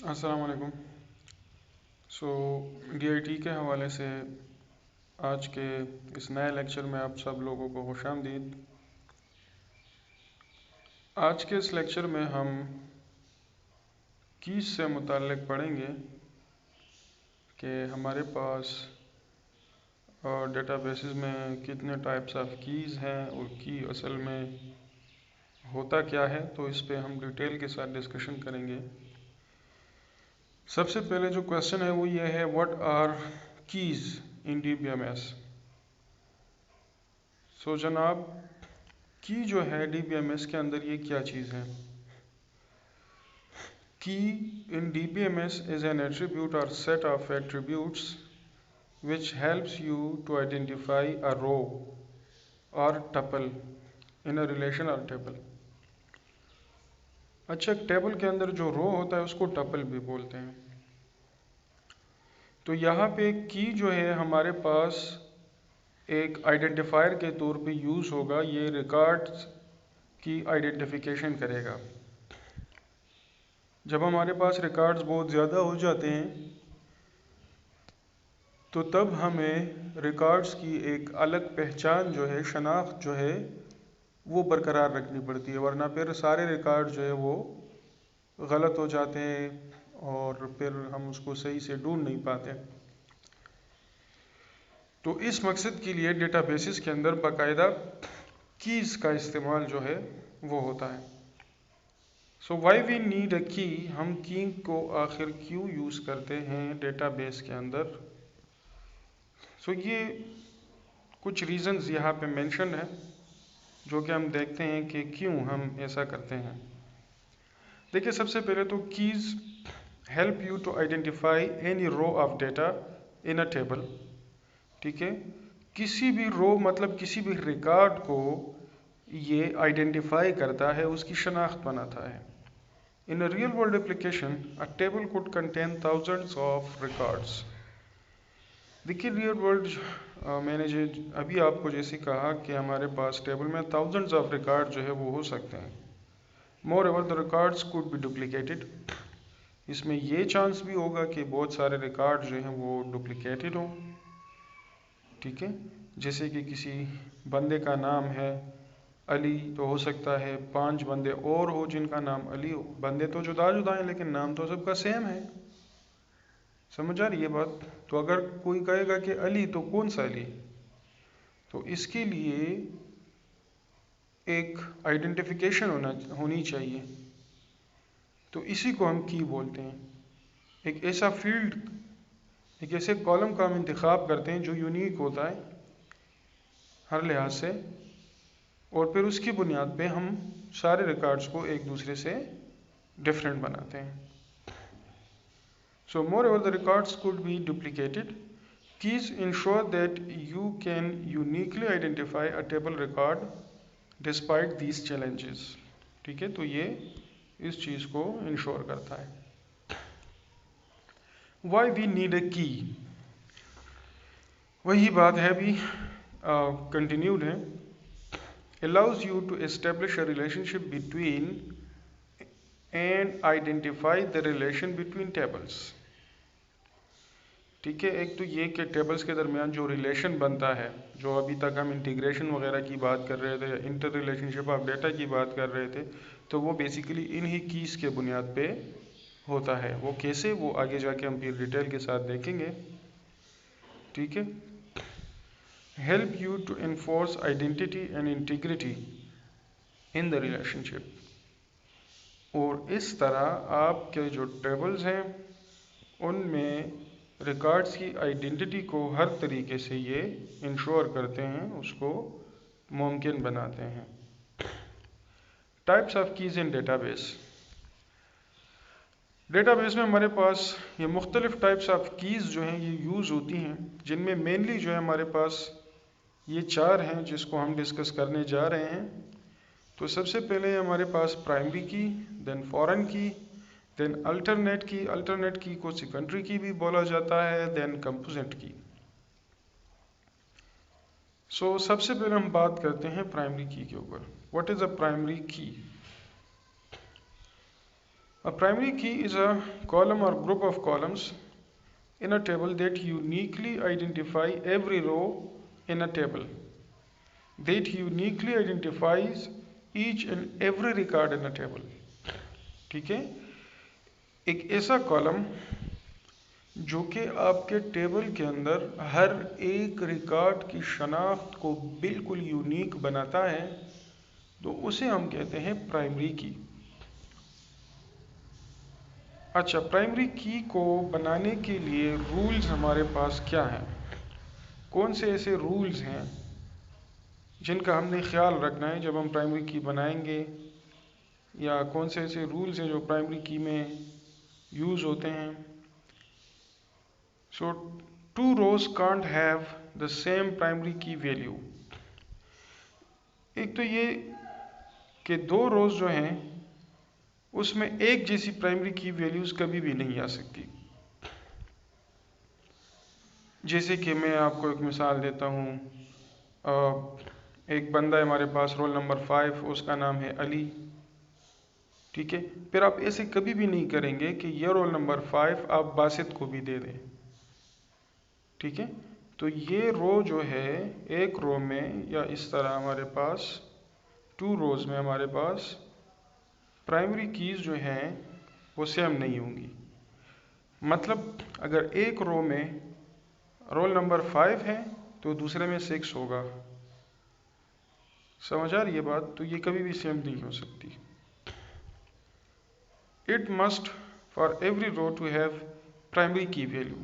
अस्सलाम वालेकुम। सो डीआईटी के हवाले से आज के इस नए लेक्चर में आप सब लोगों को खुशामदीद। आज के इस लेक्चर में हम कीज़ से मुताल्लिक़ पढ़ेंगे कि हमारे पास डेटाबेसेस में कितने टाइप्स ऑफ कीज़ हैं और की असल में होता क्या है, तो इस पे हम डिटेल के साथ डिस्कशन करेंगे। सबसे पहले जो क्वेश्चन है वो ये है, what are keys in DBMS. So जनाब, की जो है डीबीएमएस के अंदर ये क्या चीज़ है। Key in DBMS is an attribute or set of attributes which helps you to identify a row or tuple in a relation or table। अच्छा, टेबल के अंदर जो रो होता है उसको टपल भी बोलते हैं। तो यहाँ पे की जो है हमारे पास एक आइडेंटिफायर के तौर पे यूज़ होगा। ये रिकॉर्ड्स की आइडेंटिफिकेशन करेगा। जब हमारे पास रिकॉर्ड्स बहुत ज़्यादा हो जाते हैं तो तब हमें रिकॉर्ड्स की एक अलग पहचान जो है, शनाख्त जो है वो बरकरार रखनी पड़ती है, वरना फिर सारे रिकॉर्ड जो है वो गलत हो जाते हैं और फिर हम उसको सही से ढूंढ नहीं पाते। तो इस मकसद के लिए डेटाबेसेस के अंदर बाकायदा कीज़ का इस्तेमाल जो है वो होता है। सो वाई वी नीड अ की, हम की को आखिर क्यों यूज़ करते हैं डेटाबेस के अंदर। सो ये कुछ रीज़न्स यहाँ पे मेंशन है जो कि हम देखते हैं कि क्यों हम ऐसा करते हैं। देखिए, सबसे पहले तो keys help you to identify any row of data in a table. ठीक है, किसी भी रो मतलब किसी भी रिकॉर्ड को ये आइडेंटिफाई करता है, उसकी शनाख्त बनाता है। In a real world application a table could contain thousands of records. देखिए, रियल वर्ल्ड मैंने जो अभी आपको जैसे कहा कि हमारे पास टेबल में थाउजेंड्स ऑफ रिकॉर्ड जो है वो हो सकते हैं। More ever the records could be duplicated. इसमें ये चांस भी होगा कि बहुत सारे रिकॉर्ड जो हैं वो डुप्लीकेटेड हों। ठीक है, जैसे कि किसी बंदे का नाम है अली, तो हो सकता है 5 बंदे और हो जिनका नाम अली हो। बंदे तो जुदा जुदा हैं लेकिन नाम तो सबका सेम है। समझ आ रही है बात। तो अगर कोई कहेगा कि अली, तो कौन सा अली। तो इसके लिए एक आइडेंटिफिकेशन होनी चाहिए। तो इसी को हम की बोलते हैं। एक ऐसा फील्ड, एक ऐसे कॉलम का हम इंतखाब करते हैं जो यूनिक होता है हर लिहाज से, और फिर उसकी बुनियाद पे हम सारे रिकॉर्ड्स को एक दूसरे से डिफरेंट बनाते हैं। So more over the records could be duplicated. Keys ensure that you can uniquely identify a table record despite these challenges. ठीक है, तो ये इस चीज़ को इंश्योर करता है। वाई वी नीड ए की, वही बात है अभी कंटिन्यूड है। allows you to establish a relationship between and identify the relation between tables। ठीक है, एक तो ये कि टेबल्स के दरमियान जो रिलेशन बनता है, जो अभी तक हम इंटीग्रेशन वगैरह की बात कर रहे थे, इंटर रिलेशनशिप ऑफ डेटा की बात कर रहे थे, तो वो बेसिकली इन्हीं कीज़ के बुनियाद पे होता है। वो कैसे, वो आगे जाके हम फिर डिटेल के साथ देखेंगे। ठीक है, help you to enforce identity and integrity in the relationship. और इस तरह आपके जो टेबल्स हैं उनमें रिकॉर्ड्स की आइडेंटिटी को हर तरीके से ये इंश्योर करते हैं, उसको मुमकिन बनाते हैं। Types of keys in database. Database में हमारे पास ये मुख्तलिफ टाइप्स ऑफ कीज़ जो हैं ये यूज़ होती हैं, जिनमें मेनली जो है हमारे पास ये 4 हैं जिसको हम डिस्कस करने जा रहे हैं। तो सबसे पहले हमारे पास प्राइमरी की, देन फॉरेन की, देन अल्टरनेट की को सेकेंडरी की भी बोला जाता है, देन कंपोजिट की। सो सबसे पहले हम बात करते हैं प्राइमरी की के ऊपर। व्हाट इज़ अ प्राइमरी की। A primary key is a column or group of columns in a table that uniquely identify every row in a table, that uniquely identifies each and every record in a table. ठीक है, एक ऐसा column जो कि आपके table के अंदर हर एक रिकॉर्ड की शनाख्त को बिल्कुल यूनिक बनाता है, तो उसे हम कहते हैं प्राइमरी की। अच्छा, प्राइमरी की को बनाने के लिए रूल्स हमारे पास क्या हैं? कौन से ऐसे रूल्स हैं जिनका हमने ख्याल रखना है जब हम प्राइमरी की बनाएंगे, या कौन से ऐसे रूल्स हैं जो प्राइमरी की में यूज़ होते हैं? So two rows can't have the same primary key value. एक तो ये कि दो रोज जो हैं उसमें एक जैसी प्राइमरी की वैल्यूज़ कभी भी नहीं आ सकती। जैसे कि मैं आपको एक मिसाल देता हूँ, एक बंदा है हमारे पास, रोल नंबर 5, उसका नाम है अली। ठीक है, फिर आप ऐसे कभी भी नहीं करेंगे कि ये रोल नंबर 5 आप बासित को भी दे दें। ठीक है, तो ये रो जो है, एक रो में या इस तरह हमारे पास 2 रोज में हमारे पास प्राइमरी कीज़ जो हैं वो सेम नहीं होंगी। मतलब अगर एक रो में रोल नंबर 5 है तो दूसरे में 6 होगा। समझ आ रही है बात? तो ये कभी भी सेम नहीं हो सकती। It must for every row to have primary key value,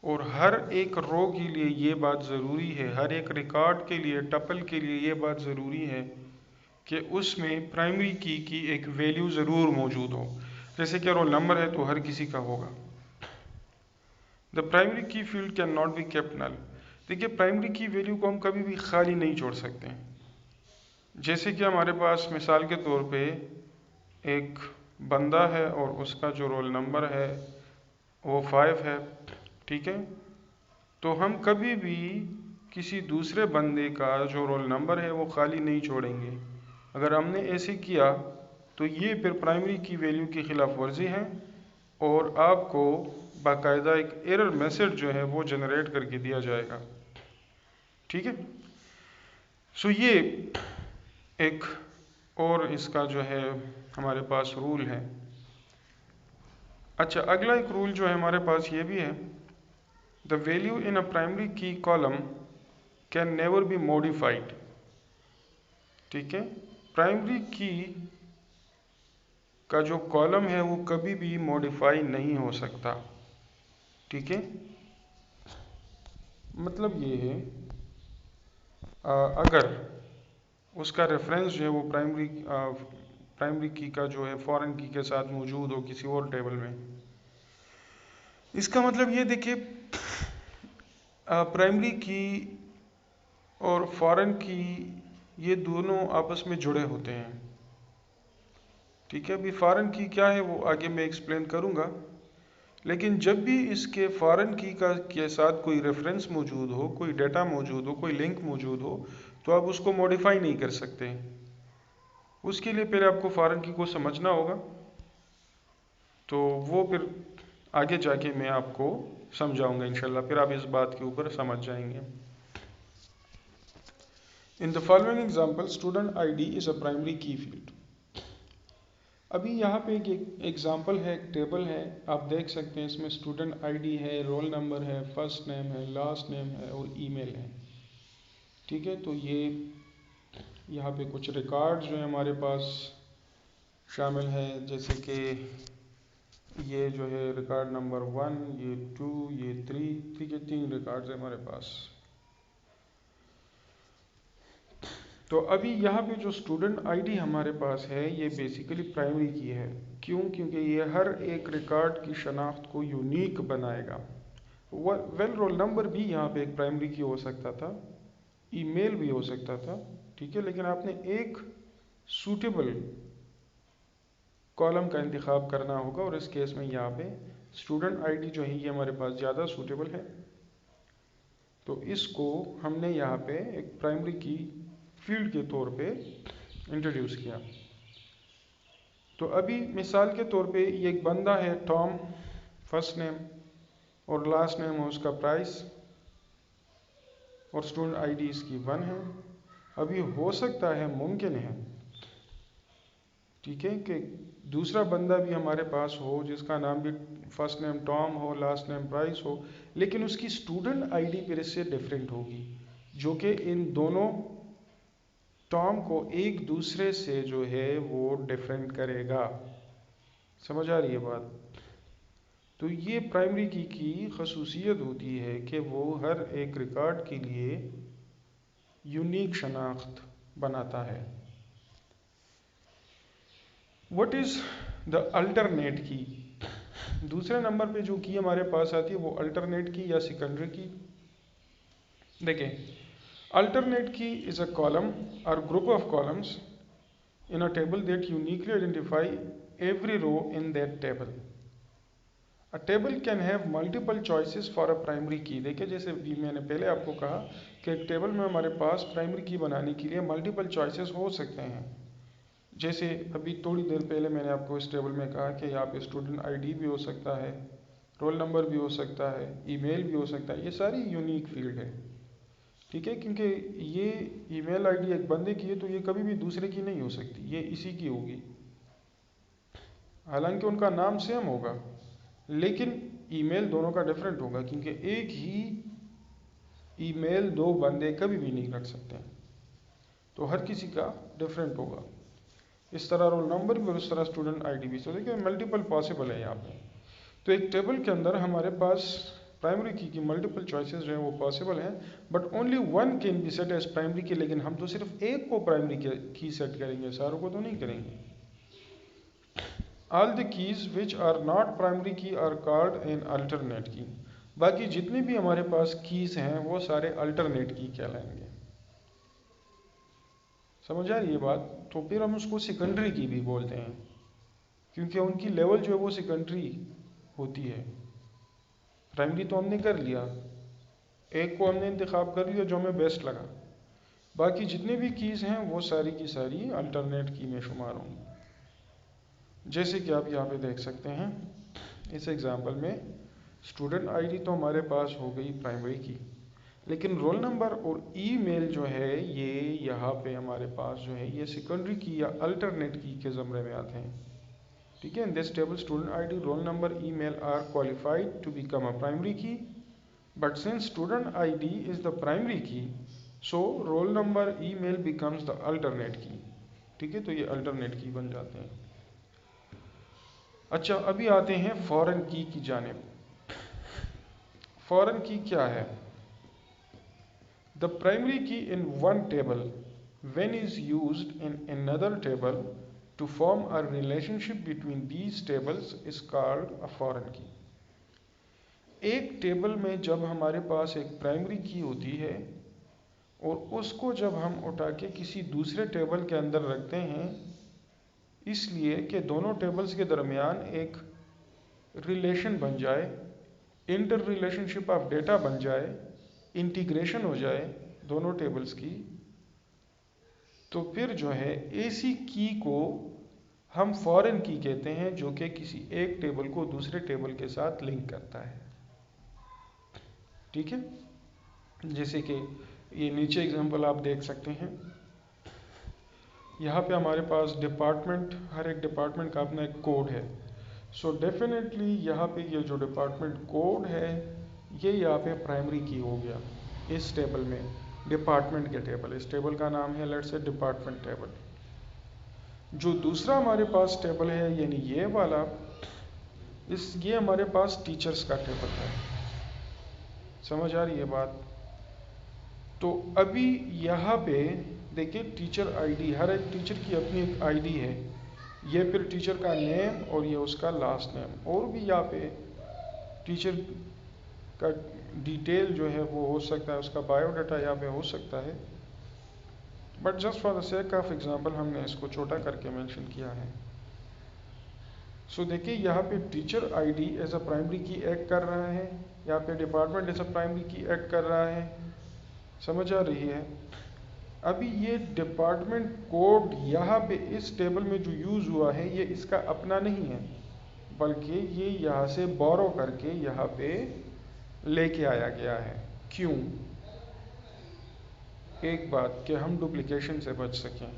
और हर एक रो के लिए ये बात ज़रूरी है, हर एक रिकॉर्ड के लिए, टपल के लिए ये बात ज़रूरी है कि उसमें प्राइमरी की एक वैल्यू ज़रूर मौजूद हो। जैसे कि रोल नंबर है तो हर किसी का होगा। The primary key field can not be kept null. देखिए, प्राइमरी की वैल्यू को हम कभी भी खाली नहीं छोड़ सकते। जैसे कि हमारे पास मिसाल के तौर पे एक बंदा है और उसका जो रोल नंबर है वो 5 है। ठीक है, तो हम कभी भी किसी दूसरे बंदे का जो रोल नंबर है वो खाली नहीं छोड़ेंगे। अगर हमने ऐसे किया तो ये फिर प्राइमरी की वैल्यू की खिलाफ वर्जी है, और आपको बाकायदा एक एरर मैसेज जो है वो जनरेट करके दिया जाएगा। ठीक है, सो ये एक और इसका जो है हमारे पास रूल है। अच्छा, अगला एक रूल जो है हमारे पास ये भी है, the value in a primary key column can never be modified. ठीक है, प्राइमरी की का जो कॉलम है वो कभी भी मॉडिफाई नहीं हो सकता। ठीक है, मतलब ये है अगर उसका रेफरेंस जो है वो प्राइमरी की का जो है फॉरेन की के साथ मौजूद हो किसी और टेबल में, इसका मतलब ये देखिए, प्राइमरी की और फॉरेन की ये दोनों आपस में जुड़े होते हैं। ठीक है, अभी फॉरेन की क्या है वो आगे मैं एक्सप्लेन करूँगा, लेकिन जब भी इसके फॉरेन की का के साथ कोई रेफरेंस मौजूद हो, कोई डेटा मौजूद हो, कोई लिंक मौजूद हो, तो आप उसको मॉडिफाई नहीं कर सकते। उसके लिए पहले आपको फॉरेन की को समझना होगा, तो वो फिर आगे जाके मैं आपको समझाऊंगा इंशाल्लाह, फिर आप इस बात के ऊपर समझ जाएंगे। In the following example, student ID is a primary key field. अभी यहाँ पे एक एग्जाम्पल है, एक टेबल है, आप देख सकते हैं इसमें स्टूडेंट आईडी है, रोल नंबर है, फर्स्ट नेम है, लास्ट नेम है और ईमेल है। ठीक है, तो ये यहाँ पे कुछ रिकॉर्ड जो है हमारे पास शामिल है, जैसे कि ये जो है रिकॉर्ड नंबर 1, ये 2, ये 3। ठीक है, 3 रिकॉर्ड्स है हमारे पास। तो अभी यहाँ पे जो स्टूडेंट आईडी हमारे पास है ये बेसिकली प्राइमरी की है। क्यों? क्योंकि ये हर एक रिकॉर्ड की शनाख्त को यूनिक बनाएगा। वेल, रोल नंबर भी यहाँ पे एक प्राइमरी की हो सकता था, ईमेल भी हो सकता था। ठीक है, लेकिन आपने एक सूटेबल कॉलम का इंतखाब करना होगा, और इस केस में यहाँ पे स्टूडेंट आईडी जो है ये हमारे पास ज़्यादा सूटेबल है, तो इसको हमने यहाँ पे एक प्राइमरी की फील्ड के तौर पे इंट्रोड्यूस किया। तो अभी मिसाल के तौर पे ये एक बंदा है टॉम, फर्स्ट नेम, और लास्ट नेम है उसका प्राइस, और स्टूडेंट आईडी इसकी 1 है। अभी हो सकता है, मुमकिन है, ठीक है, कि दूसरा बंदा भी हमारे पास हो जिसका नाम भी फर्स्ट नेम टॉम हो, लास्ट नेम प्राइस हो, लेकिन उसकी स्टूडेंट आईडी फिर इससे डिफरेंट होगी, जो कि इन दोनों टॉम को एक दूसरे से जो है वो डिफरेंट करेगा। समझ आ रही है बात? तो ये प्राइमरी की खसूसियत होती है कि वो हर एक रिकॉर्ड के लिए यूनिक शनाख्त बनाता है। व्हाट इज़ द अल्टरनेट की? दूसरे नंबर पे जो की हमारे पास आती है वो अल्टरनेट की या सेकेंडरी की। देखें, अल्टरनेट की इज़ अ कॉलम और group of columns in a table that uniquely identify every row in that table. A table can have multiple choices for a primary key. देखिए, जैसे भी मैंने पहले आपको कहा कि एक टेबल में हमारे पास प्राइमरी की बनाने के लिए मल्टीपल चॉइसेस हो सकते हैं। जैसे अभी थोड़ी देर पहले मैंने आपको इस टेबल में कहा कि यहाँ पे स्टूडेंट आईडी भी हो सकता है, रोल नंबर भी हो सकता है, ईमेल भी हो सकता है। ये सारी यूनिक फील्ड है, ठीक है, क्योंकि ये ईमेल आईडी एक बंदे की है तो ये कभी भी दूसरे की नहीं हो सकती, ये इसी की होगी। हालांकि उनका नाम सेम होगा लेकिन ईमेल दोनों का डिफरेंट होगा, क्योंकि एक ही ईमेल दो बंदे कभी भी नहीं रख सकते, तो हर किसी का डिफरेंट होगा। इस तरह रोल नंबर भी और इस तरह स्टूडेंट आईडी भी। तो देखिए, मल्टीपल पॉसिबल है यहाँ पे। तो एक टेबल के अंदर हमारे पास प्राइमरी की मल्टीपल चॉइसेस जो है वो पॉसिबल हैं, but only one can be set as primary key. लेकिन हम तो सिर्फ एक को प्राइमरी की सेट करेंगे, सारों को तो नहीं करेंगे। All the keys which are not primary key are called an alternate key. बाकी जितने भी हमारे पास कीज हैं वो सारे अल्टरनेट की कहलाएंगे। समझ आ रही है बात? तो फिर हम उसको सेकेंडरी की भी बोलते हैं, क्योंकि उनकी लेवल जो है वो सेकेंडरी होती है। प्राइमरी तो हमने कर लिया, एक को हमने इंतखाब कर लिया जो हमें बेस्ट लगा, बाकी जितने भी कीज़ हैं वो सारी की सारी अल्टरनेट की में शुमार होंगी। जैसे कि आप यहाँ पे देख सकते हैं इस एग्जांपल में, स्टूडेंट आईडी तो हमारे पास हो गई प्राइमरी की, लेकिन रोल नंबर और ईमेल जो है ये यहाँ पे हमारे पास जो है ये सेकेंडरी की या अल्टरनेट की के ज़मरे में आते हैं, ठीक है। In this table student ID, roll number, email are qualified to become a primary key, but since student ID is the primary key, so roll number email becomes the alternate key, ठीक है। तो ये alternate की बन जाते हैं। अच्छा, अभी आते हैं फॉरेन की जानिब। फॉरेन की क्या है? The primary key in one table when is used in another table to form a relationship between these tables is called a foreign key. एक टेबल में जब हमारे पास एक प्राइमरी की होती है और उसको जब हम उठा के किसी दूसरे टेबल के अंदर रखते हैं, इसलिए कि दोनों टेबल्स के दरमियान एक रिलेशन बन जाए, इंटर रिलेशनशिप ऑफ डेटा बन जाए, इंटीग्रेशन हो जाए दोनों टेबल्स की, तो फिर जो है ऐसी की को हम फॉरेन की कहते हैं, जो कि किसी एक टेबल को दूसरे टेबल के साथ लिंक करता है, ठीक है। जैसे कि ये नीचे एग्जांपल आप देख सकते हैं, यहाँ पे हमारे पास डिपार्टमेंट, हर एक डिपार्टमेंट का अपना एक कोड है। सो डेफिनेटली यहाँ पे ये जो डिपार्टमेंट कोड है ये यहाँ पे प्राइमरी की हो गया इस टेबल में, डिपार्टमेंट के टेबल। इस टेबल का नाम है लेट्स से डिपार्टमेंट टेबल। जो दूसरा हमारे पास टेबल है यानी ये वाला, ये हमारे पास टीचर्स का टेबल है। समझ आ रही है बात? तो अभी यहाँ पे देखिए, टीचर आईडी, हर एक टीचर की अपनी एक आईडी है, ये फिर टीचर का नेम और ये उसका लास्ट नेम, और भी यहाँ पे टीचर का डिटेल जो है वो हो सकता है, उसका बायोडाटा यहाँ पे हो सकता है, but just for the sake of example हमने इसको छोटा करके मेंशन किया है। सो देखिए, यहाँ पे teacher ID as a primary key act कर रहा है, यहाँ पे department as a primary key act कर रहा है। समझ आ रही है? अभी ये डिपार्टमेंट कोड यहाँ पे इस टेबल में जो यूज़ हुआ है ये इसका अपना नहीं है, बल्कि ये यहाँ से बोरो करके यहाँ पे लेके आया गया है। क्यों? एक बात कि हम डुप्लीकेशन से बच सकें।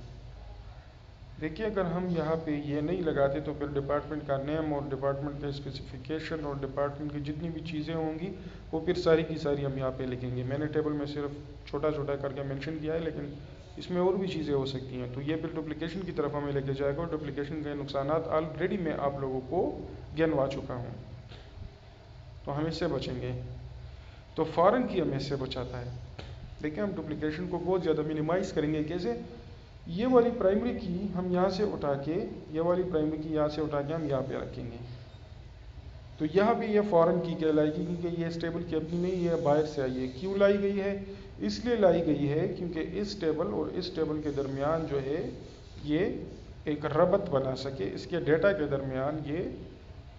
देखिए, अगर हम यहाँ पे ये नहीं लगाते तो फिर डिपार्टमेंट का नेम और डिपार्टमेंट का स्पेसिफिकेशन और डिपार्टमेंट की जितनी भी चीज़ें होंगी वो फिर सारी की सारी हम यहाँ पे लिखेंगे। मैंने टेबल में सिर्फ छोटा छोटा करके मेंशन किया है, लेकिन इसमें और भी चीज़ें हो सकती हैं, तो ये फिर डुप्लीकेशन की तरफ हमें लेके जाएगा और डुप्लीकेशन के नुकसान ऑलरेडी मैं आप लोगों को गिनवा चुका हूँ, तो हम इससे बचेंगे। तो फ़ॉरन की हमें इससे बचाता है। देखिए, हम डुप्लीकेशन को बहुत ज़्यादा मिनिमाइज़ करेंगे। कैसे? ये वाली प्राइमरी की हम यहाँ से उठा के, ये वाली प्राइमरी की यहाँ से उठा के हम यहाँ पे रखेंगे, तो यहाँ पे ये फॉरेन की कहलाएगी, क्योंकि ये इस टेबल की अपनी नहीं है, बाहर से आई है। क्यों लाई गई है? इसलिए लाई गई है क्योंकि इस टेबल और इस टेबल के दरमियान जो है ये एक रबत बना सके, इसके डेटा के दरमियान ये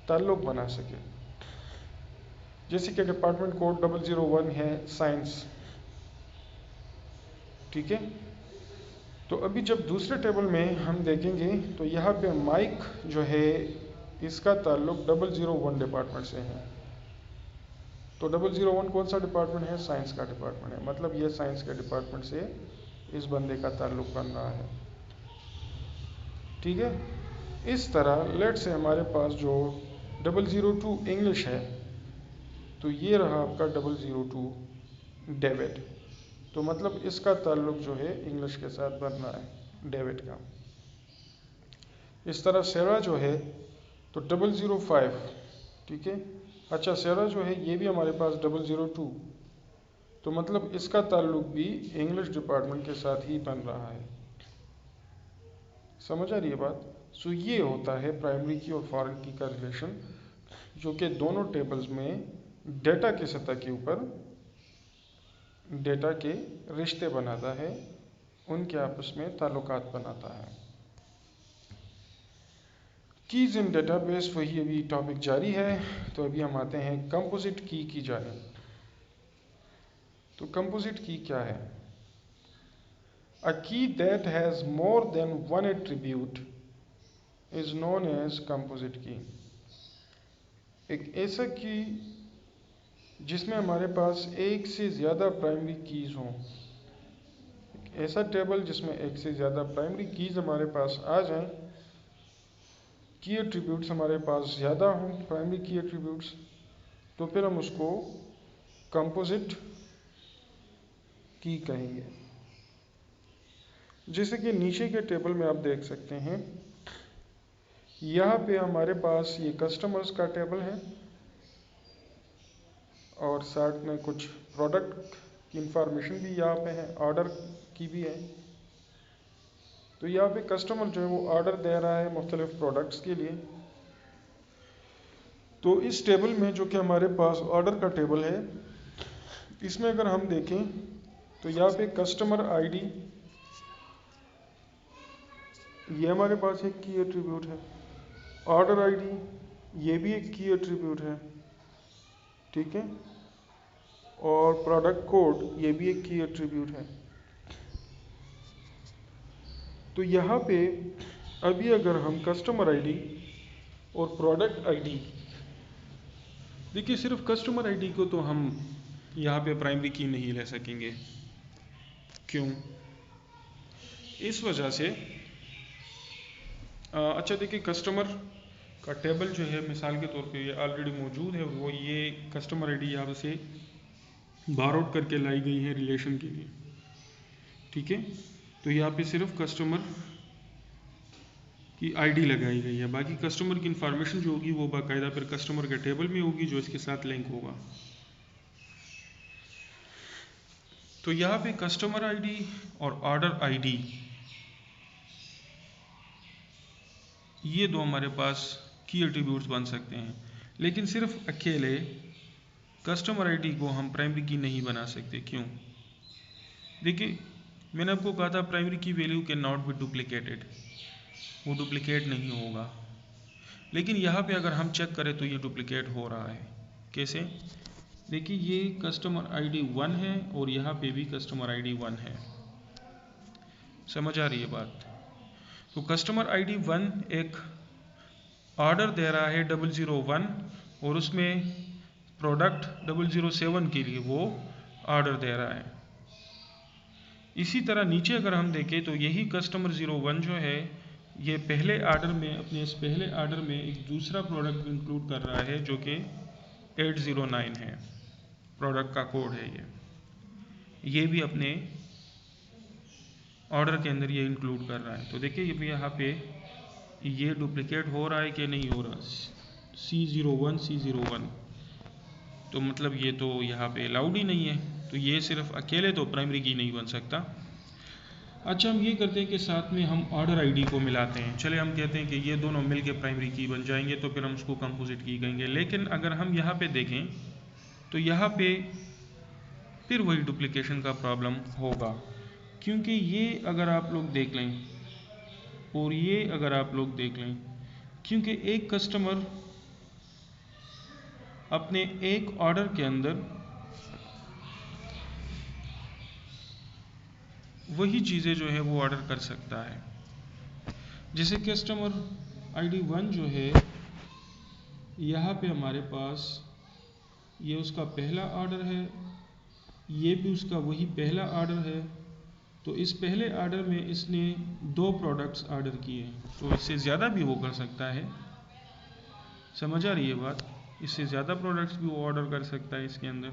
ताल्लुक बना सके। जैसे कि डिपार्टमेंट कोड 001 है साइंस, ठीक है। तो अभी जब दूसरे टेबल में हम देखेंगे तो यहाँ पे माइक जो है इसका ताल्लुक 001 डिपार्टमेंट से है। तो 001 कौन सा डिपार्टमेंट है? साइंस का डिपार्टमेंट है, मतलब ये साइंस के डिपार्टमेंट से इस बंदे का ताल्लुक बन रहा है, ठीक है। इस तरह लेट से हमारे पास जो 002 इंग्लिश है, तो ये रहा आपका 002 डेविड, तो मतलब इसका ताल्लुक जो है इंग्लिश के साथ बन रहा है, डेविड का। इस तरह सेरा जो है तो 005, ठीक है। अच्छा, सेरा जो है ये भी हमारे पास 002, तो मतलब इसका ताल्लुक भी इंग्लिश डिपार्टमेंट के साथ ही बन रहा है। समझ आ रही है बात? सो ये होता है प्राइमरी की और फॉरेन की का रिलेशन, जो कि दोनों टेबल्स में डेटा के सतह के ऊपर डेटा के रिश्ते बनाता है, उनके आपस में ताल्लुकात बनाता है। कीज इन डेटाबेस, वही अभी टॉपिक जारी है। तो अभी हम आते हैं कंपोजिट की जानिब। तो कंपोजिट की क्या है? A key that has more than one attribute is known as composite key. एक ऐसा की जिसमें हमारे पास एक से ज़्यादा प्राइमरी कीज़ हों, ऐसा टेबल जिसमें एक से ज़्यादा प्राइमरी कीज़ हमारे पास आ जाएं, की एट्रीब्यूट्स हमारे पास ज़्यादा हों, प्राइमरी की एट्रीब्यूट्स, तो फिर हम उसको कंपोजिट की कहेंगे। जैसे कि नीचे के टेबल में आप देख सकते हैं, यहाँ पे हमारे पास ये कस्टमर्स का टेबल है और साथ में कुछ प्रोडक्ट की इंफॉर्मेशन भी यहाँ पे है, ऑर्डर की भी है। तो यहाँ पे कस्टमर जो है वो ऑर्डर दे रहा है मुख्तलिफ प्रोडक्ट्स के लिए। तो इस टेबल में जो कि हमारे पास ऑर्डर का टेबल है, इसमें अगर हम देखें तो यहाँ पे कस्टमर आईडी, ये हमारे पास एक की एट्रीब्यूट है। ऑर्डर आईडी, ये भी एक की एट्रीब्यूट है, ठीक है। और प्रोडक्ट कोड, ये भी एक की एट्रीब्यूट है। तो यहाँ पे अभी अगर हम कस्टमर आईडी और प्रोडक्ट आईडी, देखिए सिर्फ कस्टमर आईडी को तो हम यहाँ पे प्राइमरी की नहीं ले सकेंगे। क्यों? इस वजह से अच्छा देखिए, कस्टमर का टेबल जो है मिसाल के तौर पे ये ऑलरेडी मौजूद है, वो ये कस्टमर आईडी यहाँ से बारआउट करके लाई गई है रिलेशन के लिए, ठीक है। तो यहाँ पे सिर्फ कस्टमर की आईडी लगाई गई है, बाकी कस्टमर की इंफॉर्मेशन जो होगी वो बाकायदा फिर कस्टमर के टेबल में होगी जो इसके साथ लिंक होगा। तो यहाँ पे कस्टमर आईडी और ऑर्डर आईडी, ये दो हमारे पास की एट्रीब्यूट्स बन सकते हैं, लेकिन सिर्फ अकेले कस्टमर आईडी को हम प्राइमरी की नहीं बना सकते। क्यों? देखिए, मैंने आपको कहा था primary key value can not B duplicated, वो डुप्लीकेट नहीं होगा। लेकिन यहाँ पे अगर हम चेक करें तो ये डुप्लीकेट हो रहा है। कैसे? देखिए, ये कस्टमर आईडी 1 है और यहाँ पे भी कस्टमर आईडी 1 है, समझ आ रही है बात? तो कस्टमर आईडी 1 एक ऑर्डर दे रहा है 001 और उसमें प्रोडक्ट 007 के लिए वो ऑर्डर दे रहा है। इसी तरह नीचे अगर हम देखें तो यही कस्टमर 01 जो है ये पहले ऑर्डर में, अपने इस पहले ऑर्डर में एक दूसरा प्रोडक्ट इंक्लूड कर रहा है जो कि 809 है, प्रोडक्ट का कोड है ये भी अपने ऑर्डर के अंदर ये इंक्लूड कर रहा है। तो देखिए ये यहाँ पे ये डुप्लीकेट हो रहा है कि नहीं हो रहा, C01 तो मतलब ये तो यहाँ पे अलाउड ही नहीं है, तो ये सिर्फ अकेले तो प्राइमरी की नहीं बन सकता। अच्छा, हम ये करते हैं कि साथ में हम ऑर्डर आईडी को मिलाते हैं। चले हम कहते हैं कि ये दोनों मिलके प्राइमरी की बन जाएंगे, तो फिर हम उसको कंपोजिट की कहेंगे। लेकिन अगर हम यहाँ पे देखें तो यहाँ पे फिर वही डुप्लीकेशन का प्रॉब्लम होगा, क्योंकि ये अगर आप लोग देख लें और ये अगर आप लोग देख लें, क्योंकि एक कस्टमर अपने एक ऑर्डर के अंदर वही चीज़ें जो है वो ऑर्डर कर सकता है। जैसे कस्टमर आईडी 1 जो है यहाँ पे हमारे पास ये उसका पहला ऑर्डर है, ये भी उसका वही पहला ऑर्डर है। तो इस पहले ऑर्डर में इसने 2 प्रोडक्ट्स ऑर्डर किए, तो इससे ज़्यादा भी वो कर सकता है। समझ आ रही है बात? इससे ज़्यादा प्रोडक्ट्स भी वो ऑर्डर कर सकता है इसके अंदर।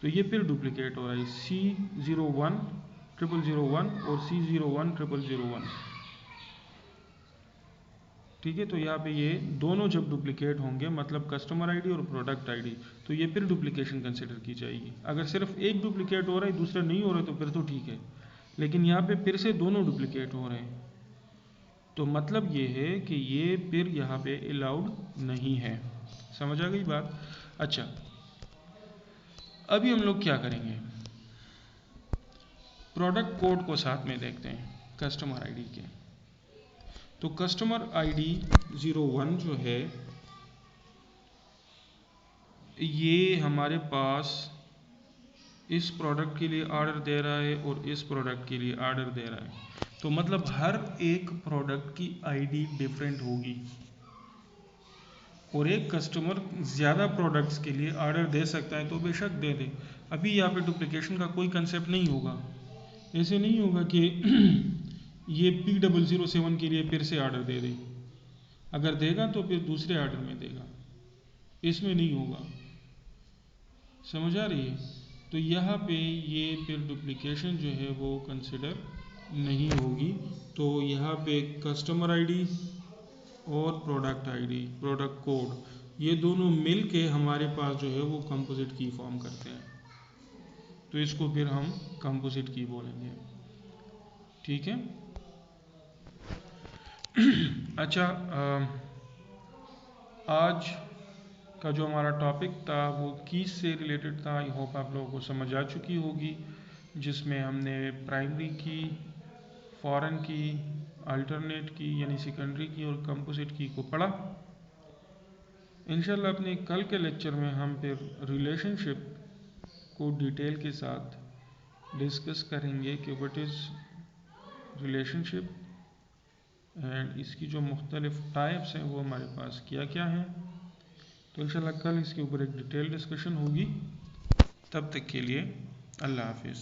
तो ये फिर डुप्लीकेट हो रहा है, C01 और C01 ठीक है। तो यहाँ पे ये दोनों जब डुप्लीकेट होंगे, मतलब कस्टमर आईडी और प्रोडक्ट आईडी, तो ये फिर डुप्लीकेशन कंसिडर की जाएगी। अगर सिर्फ एक डुप्लीकेट हो रहा है दूसरा नहीं हो रहा है तो फिर तो ठीक है, लेकिन यहाँ पे फिर से दोनों डुप्लीकेट हो रहे हैं, तो मतलब ये है कि ये फिर यहाँ पे अलाउड नहीं है। समझ आ गई बात? अच्छा, अभी हम लोग क्या करेंगे, प्रोडक्ट कोड को साथ में देखते हैं कस्टमर आईडी के। तो कस्टमर आईडी 01 जो है ये हमारे पास इस प्रोडक्ट के लिए ऑर्डर दे रहा है और इस प्रोडक्ट के लिए ऑर्डर दे रहा है, तो मतलब हर एक प्रोडक्ट की आईडी डिफरेंट होगी और एक कस्टमर ज़्यादा प्रोडक्ट्स के लिए ऑर्डर दे सकता है तो बेशक दे दे। अभी यहाँ पे डुप्लीकेशन का कोई कंसेप्ट नहीं होगा। ऐसे नहीं होगा कि ये P007 के लिए फिर से ऑर्डर दे दे, अगर देगा तो फिर दूसरे ऑर्डर में देगा, इसमें नहीं होगा। समझ आ रही है? तो यहाँ पे ये फिर डुप्लीकेशन जो है वो कंसिडर नहीं होगी। तो यहाँ पे कस्टमर आईडी और प्रोडक्ट आईडी, प्रोडक्ट कोड, ये दोनों मिल के हमारे पास जो है वो कंपोजिट की फॉर्म करते हैं, तो इसको फिर हम कंपोजिट की बोलेंगे। ठीक है। अच्छा, आज का जो हमारा टॉपिक था वो कीज से रिलेटेड था। आई होप आप लोगों को समझ आ चुकी होगी, जिसमें हमने प्राइमरी की, फॉरेन की, अल्टरनेट की यानी सेकेंडरी की और कंपोजिट की को पढ़ा। इंशाल्लाह अपने कल के लेक्चर में हम फिर रिलेशनशिप को डिटेल के साथ डिस्कस करेंगे कि व्हाट इज़ रिलेशनशिप एंड इसकी जो मुख्तलिफ टाइप्स हैं वो हमारे पास क्या क्या हैं। तो इंशाल्लाह कल इसके ऊपर एक डिटेल डिस्कशन होगी। तब तक के लिए अल्लाह हाफिज़।